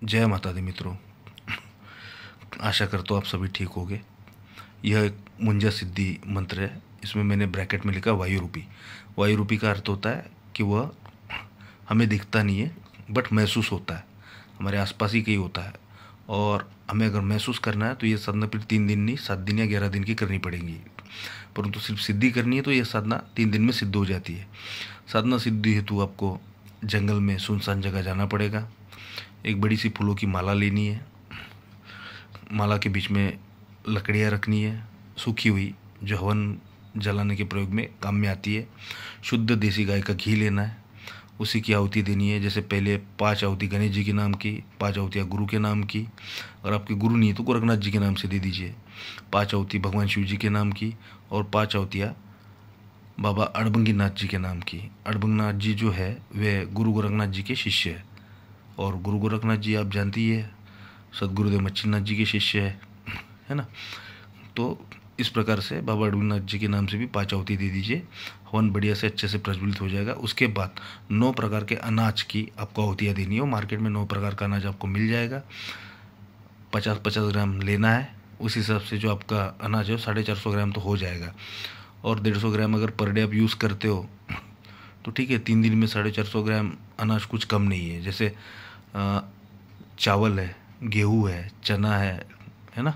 जय माता दी मित्रों। आशा करता हूँ आप सभी ठीक होंगे। यह एक मुंजा सिद्धि मंत्र है। इसमें मैंने ब्रैकेट में लिखा वायु रूपी। वायु रूपी का अर्थ होता है कि वह हमें दिखता नहीं है बट महसूस होता है, हमारे आसपास ही कहीं होता है। और हमें अगर महसूस करना है तो ये साधना फिर 3 दिन नहीं 7 दिन या 11 दिन की करनी पड़ेगी। परंतु सिर्फ सिद्धि करनी है तो यह साधना 3 दिन में सिद्ध हो जाती है। साधना सिद्धि हेतु आपको जंगल में सुनसान जगह जाना पड़ेगा। एक बड़ी सी फूलों की माला लेनी है। माला के बीच में लकड़ियाँ रखनी है सूखी हुई, जो हवन जलाने के प्रयोग में काम में आती है। शुद्ध देसी गाय का घी लेना है, उसी की आहुति देनी है। जैसे पहले 5 आहुति गणेश जी के नाम की, 5 आहुतियाँ गुरु के नाम की, और आपके गुरु नहीं है तो गोरखनाथ जी के नाम से दे दीजिए। 5 आहुति भगवान शिव जी के नाम की और 5 आहुतियाँ बाबा अड़भंगी नाथ जी के नाम की। अड़भंगी नाथ जी जो है वे गुरु गोरखनाथ जी के शिष्य है, और गुरु गोरखनाथ जी आप जानती है सदगुरुदेव मच्छिन्नाथ जी के शिष्य है ना। तो इस प्रकार से बाबा अड़भंगनाथ जी के नाम से भी 5 आहुति दे दीजिए। हवन बढ़िया से अच्छे से प्रज्वलित हो जाएगा। उसके बाद 9 प्रकार के अनाज की आपको आहुतियाँ देनी हो। मार्केट में 9 प्रकार का अनाज आपको मिल जाएगा। 50-50 ग्राम लेना है। उस हिसाब से जो आपका अनाज है 450 ग्राम तो हो जाएगा। और 150 ग्राम अगर पर डे आप यूज़ करते हो तो ठीक है, 3 दिन में 450 ग्राम अनाज कुछ कम नहीं है। जैसे चावल है, गेहूँ है, चना है ना,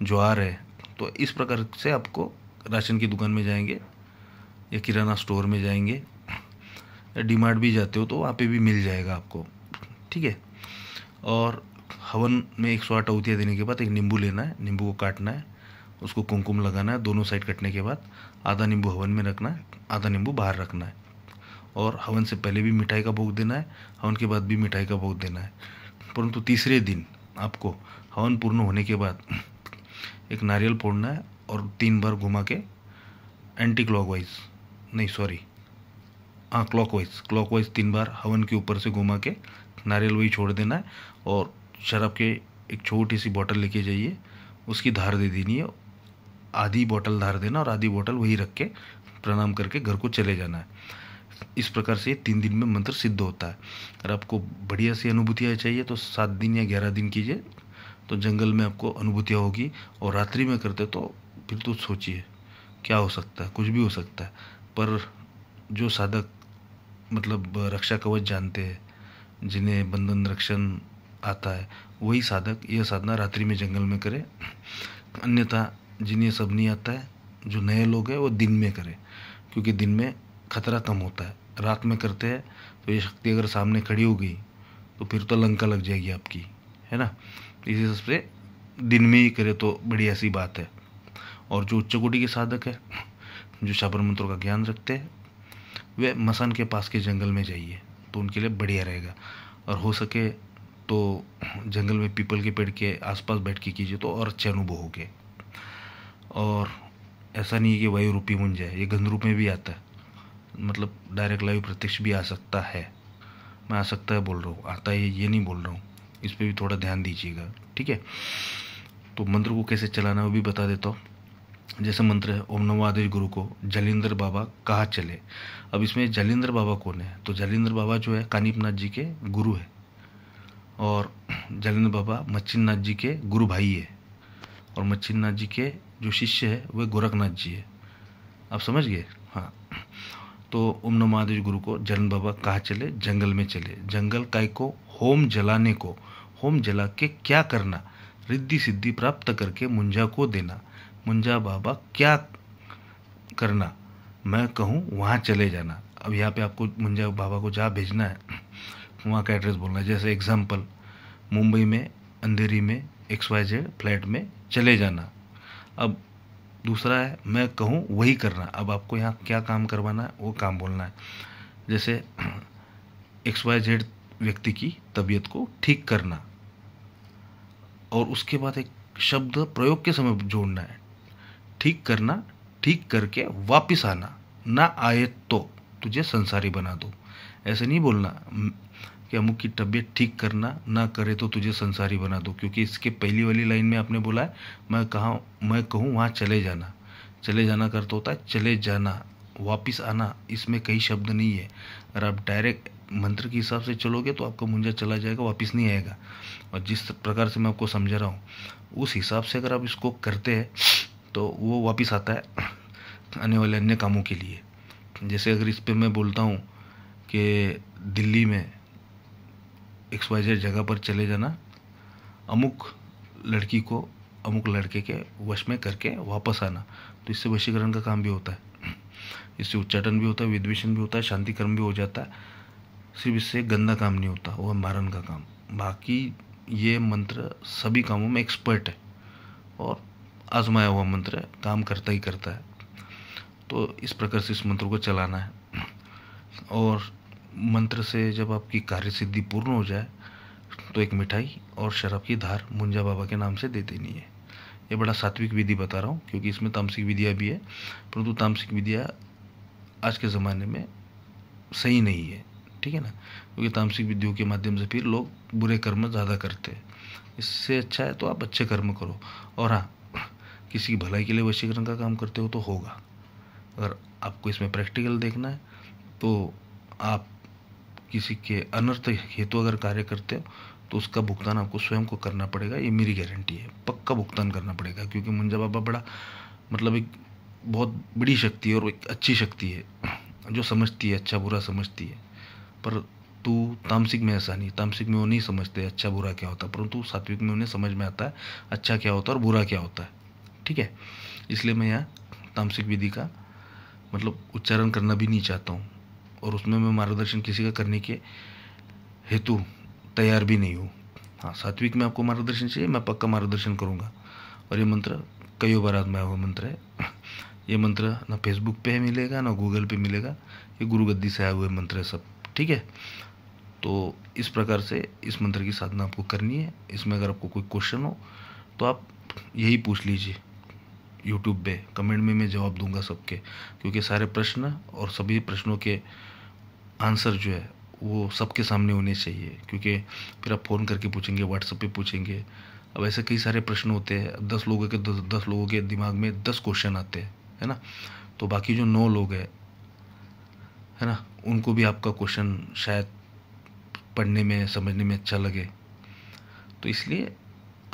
ज्वार है। तो इस प्रकार से आपको राशन की दुकान में जाएंगे या किराना स्टोर में जाएंगे या डीमार्ट भी जाते हो तो वहाँ पे भी मिल जाएगा आपको, ठीक है। और हवन में 108 आहुतियाँ देने के बाद एक नींबू लेना है, नींबू को काटना है, उसको कुमकुम लगाना है। दोनों साइड कटने के बाद आधा नींबू हवन में रखना है, आधा नींबू बाहर रखना है। और हवन से पहले भी मिठाई का भोग देना है, हवन के बाद भी मिठाई का भोग देना है। परंतु तीसरे दिन आपको हवन पूर्ण होने के बाद एक नारियल फोड़ना है और 3 बार घुमा के एंटी क्लॉकवाइज नहीं सॉरी हाँ क्लॉकवाइज 3 बार हवन के ऊपर से घुमा के नारियल वही छोड़ देना है। और शराब के एक छोटी सी बोतल लेके जाइए, उसकी धार दे देनी है। आधी बोतल धार देना और आधी बोतल वही रख के प्रणाम करके घर को चले जाना है। इस प्रकार से 3 दिन में मंत्र सिद्ध होता है। अगर आपको बढ़िया सी अनुभूतियाँ चाहिए तो 7 दिन या 11 दिन कीजिए, तो जंगल में आपको अनुभूतियाँ होगी। और रात्रि में करते तो फिर तो सोचिए क्या हो सकता है, कुछ भी हो सकता है। पर जो साधक मतलब रक्षा कवच जानते हैं, जिन्हें बंधन रक्षण आता है, वही साधक यह साधना रात्रि में जंगल में करे। अन्यथा जिन्हें सब नहीं आता है, जो नए लोग हैं वो दिन में करें, क्योंकि दिन में खतरा कम होता है। रात में करते हैं तो ये शक्ति अगर सामने खड़ी हो गई तो फिर तो लंका लग जाएगी आपकी, है ना। इस हिसाब से दिन में ही करे तो बड़ी ऐसी बात है। और जो उच्च कोटि के साधक है, जो शाबर मंत्रों का ज्ञान रखते हैं, वे मसान के पास के जंगल में जाइए तो उनके लिए बढ़िया रहेगा। और हो सके तो जंगल में पीपल के पेड़ के आसपास बैठ के कीजिए तो और अच्छे अनुभव होंगे। और ऐसा नहीं है कि वायु रूपी मुंजा है, ये गंध रूप में भी आता है। मतलब डायरेक्ट लाइव प्रत्यक्ष भी आ सकता है। मैं आ सकता है बोल रहा हूँ, आता है ये नहीं बोल रहा हूँ। इस पर भी थोड़ा ध्यान दीजिएगा, ठीक है। तो मंत्र को कैसे चलाना है वो भी बता देता हूँ। जैसे मंत्र है ओम नमो आदेश गुरु को जलेंद्र बाबा कहाँ चले। अब इसमें जलेंद्र बाबा कौन है, तो जलेंद्र बाबा जो है कानिपनाथ जी के गुरु है, और जलेंद्र बाबा मच्छिन्नाथ जी के गुरु भाई है, और मच्छिन्नाथ जी के जो शिष्य है वह गोरखनाथ जी है। आप समझ गए, हाँ। तो ओम नमो आदेश गुरु को जलेंद्र बाबा कहाँ चले, जंगल में चले। जंगल काय को, होम जलाने को। होम जला के क्या करना, रिद्धि सिद्धि प्राप्त करके मुंजा को देना। मुंजा बाबा क्या करना, मैं कहूँ वहाँ चले जाना। अब यहाँ पे आपको मुंजा बाबा को जहाँ भेजना है वहाँ का एड्रेस बोलना है। जैसे एग्जाम्पल, मुंबई में अंधेरी में XYZ फ्लैट में चले जाना। अब दूसरा है मैं कहूँ वही करना। अब आपको यहाँ क्या काम करवाना है वो काम बोलना है। जैसे XYZ व्यक्ति की तबीयत को ठीक करना, और उसके बाद एक शब्द प्रयोग के समय जोड़ना है, ठीक करना, ठीक करके वापिस आना, ना आए तो तुझे संसारी बना दो। ऐसे नहीं बोलना कि अमुक की तबीयत ठीक करना, ना करे तो तुझे संसारी बना दो, क्योंकि इसके पहली वाली लाइन में आपने बोला है मैं कहूँ वहाँ चले जाना। चले जाना का अर्थ होता है चले जाना, वापिस आना। इसमें कई शब्द नहीं है। अगर आप डायरेक्ट मंत्र के हिसाब से चलोगे तो आपका मुंजा चला जाएगा, वापस नहीं आएगा। और जिस प्रकार से मैं आपको समझा रहा हूँ उस हिसाब से अगर आप इसको करते हैं तो वो वापस आता है आने वाले अन्य कामों के लिए। जैसे अगर इस पे मैं बोलता हूँ कि दिल्ली में XYZ जगह पर चले जाना, अमुक लड़की को अमुक लड़के के वश में करके वापस आना, तो इससे वशीकरण का काम भी होता है, इससे उच्चाटन भी होता है, विद्वेषण भी होता है, शांति कर्म भी हो जाता है। सिर्फ इससे गंदा काम नहीं होता, वो है मारन का काम। बाकी ये मंत्र सभी कामों में एक्सपर्ट है और आजमाया हुआ मंत्र है, काम करता ही करता है। तो इस प्रकार से इस मंत्र को चलाना है। और मंत्र से जब आपकी कार्य सिद्धि पूर्ण हो जाए तो एक मिठाई और शराब की धार मुंजा बाबा के नाम से दे देनी है। ये बड़ा सात्विक विधि बता रहा हूँ क्योंकि इसमें तामसिक विधियाँ भी है, परंतु तामसिक विधियाँ आज के ज़माने में सही नहीं है, ठीक है ना, क्योंकि तामसिक विधियों के माध्यम से फिर लोग बुरे कर्म ज़्यादा करते हैं। इससे अच्छा है तो आप अच्छे कर्म करो। और हाँ, किसी की भलाई के लिए वशीकरण का काम करते हो तो होगा। अगर आपको इसमें प्रैक्टिकल देखना है तो आप किसी के अनर्थ हेतु अगर कार्य करते हो तो उसका भुगतान आपको स्वयं को करना पड़ेगा, ये मेरी गारंटी है। पक्का भुगतान करना पड़ेगा क्योंकि मुंजा बाबा बड़ा मतलब एक बहुत बड़ी शक्ति है और एक अच्छी शक्ति है जो समझती है, अच्छा बुरा समझती है। पर तू तामसिक में ऐसा नहीं, तामसिक में वो नहीं समझते अच्छा बुरा क्या होता है, परंतु सात्विक में उन्हें समझ में आता है अच्छा क्या होता है और बुरा क्या होता है, ठीक है। इसलिए मैं यहाँ तामसिक विधि का मतलब उच्चारण करना भी नहीं चाहता हूँ और उसमें मैं मार्गदर्शन किसी का करने के हेतु तैयार भी नहीं हूँ। हाँ, सात्विक में आपको मार्गदर्शन चाहिए, मैं पक्का मार्गदर्शन करूँगा। और ये मंत्र कई बार आजमाया हुआ मंत्र है। ये मंत्र ना फेसबुक पे मिलेगा ना गूगल पे मिलेगा, ये गुरु गद्दी से आए हुए मंत्र है सब, ठीक है। तो इस प्रकार से इस मंत्र की साधना आपको करनी है। इसमें अगर आपको कोई क्वेश्चन हो तो आप यही पूछ लीजिए यूट्यूब पे, कमेंट में मैं जवाब दूंगा सबके, क्योंकि सारे प्रश्न और सभी प्रश्नों के आंसर जो है वो सबके सामने होने चाहिए। क्योंकि फिर आप फ़ोन करके पूछेंगे, व्हाट्सएप पे पूछेंगे, अब ऐसे कई सारे प्रश्न होते हैं, 10 लोगों के दिमाग में 10 क्वेश्चन आते हैं, है ना। तो बाकी जो 9 लोग हैं, है ना, उनको भी आपका क्वेश्चन शायद पढ़ने में समझने में अच्छा लगे, तो इसलिए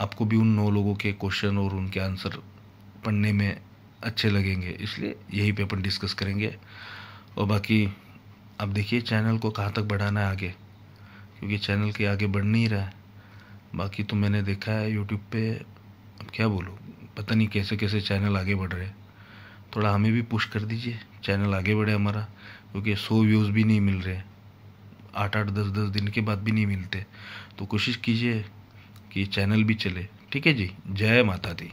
आपको भी उन 9 लोगों के क्वेश्चन और उनके आंसर पढ़ने में अच्छे लगेंगे, इसलिए यही पे अपन डिस्कस करेंगे। और बाकी अब देखिए चैनल को कहाँ तक बढ़ाना है आगे, क्योंकि चैनल के आगे बढ़ नहीं रहा है। बाकी तो मैंने देखा है यूट्यूब पे, अब क्या बोलूँ, पता नहीं कैसे कैसे चैनल आगे बढ़ रहे हैं। थोड़ा हमें भी पुश कर दीजिए, चैनल आगे बढ़े हमारा, क्योंकि 100 व्यूज़ भी नहीं मिल रहे, 8-8 10-10 दिन के बाद भी नहीं मिलते। तो कोशिश कीजिए कि चैनल भी चले, ठीक है जी। जय माता दी।